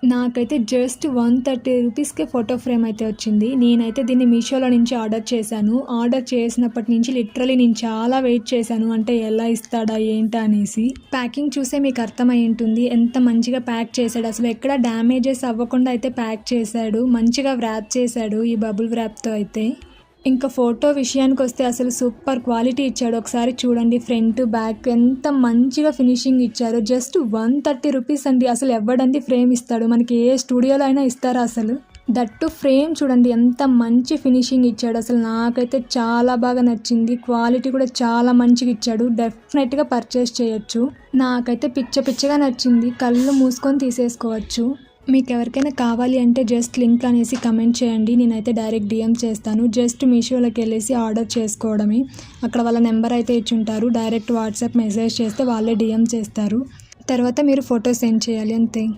నాకైతే జస్ట్ 130 రూపీస్‌కే photo frame అయితే వచ్చింది. నేనైతే దీన్ని మీషోలో నుంచి ఆర్డర్ చేశాను. ఆర్డర్ చేసినప్పటి నుంచి లిటరల్లీ నేను చాలా వెయిట్ చేశాను. అంటే ఎలా ఇస్తాడా ఏంటా అనేసి. ప్యాకింగ్ చూసే మీకు అర్థమై ఉంటుంది. ఎంత మంచిగా ప్యాక్ చేశాడు. అసలు ఎక్కడ డ్యామేజెస్ అవ్వకుండా అయితే ప్యాక్ చేశాడు. మంచిగా వ్రాప్ చేశాడు ఈ బబుల్ వ్రాప్‌తో అయితే. ఇంకా ఫోటో విషయానికొస్తే అసలు సూపర్ క్వాలిటీ ఇచ్చాడు. ఒకసారి చూడండి ఫ్రంట్, బ్యాక్ ఎంత మంచిగా ఫినిషింగ్ ఇచ్చారు. జస్ట్ 130 రూపీస్ అండి. అసలు ఎవడండి ఫ్రేమ్ ఇస్తాడు? మనకి ఏ స్టూడియోలో అయినా ఇస్తారా అసలు? దట్టు ఫ్రేమ్ చూడండి ఎంత మంచి ఫినిషింగ్ ఇచ్చాడు. అసలు నాకైతే చాలా బాగా నచ్చింది. క్వాలిటీ కూడా చాలా మంచిగా ఇచ్చాడు. డెఫినెట్గా పర్చేస్ చేయొచ్చు. నాకైతే పిచ్చగా నచ్చింది. కళ్ళు మూసుకొని తీసేసుకోవచ్చు. మీకు ఎవరికైనా కావాలి అంటే జస్ట్ లింక్ అనేసి కమెంట్ చేయండి. నేనైతే డైరెక్ట్ డిఎం చేస్తాను. జస్ట్ మీషోలోకి వెళ్ళేసి ఆర్డర్ చేసుకోవడమే. అక్కడ వాళ్ళ నెంబర్ అయితే ఇచ్చుంటారు. డైరెక్ట్ వాట్సాప్ మెసేజ్ చేస్తే వాళ్ళే డిఎం చేస్తారు. తర్వాత మీరు ఫోటో సెండ్ చేయాలి అంతే.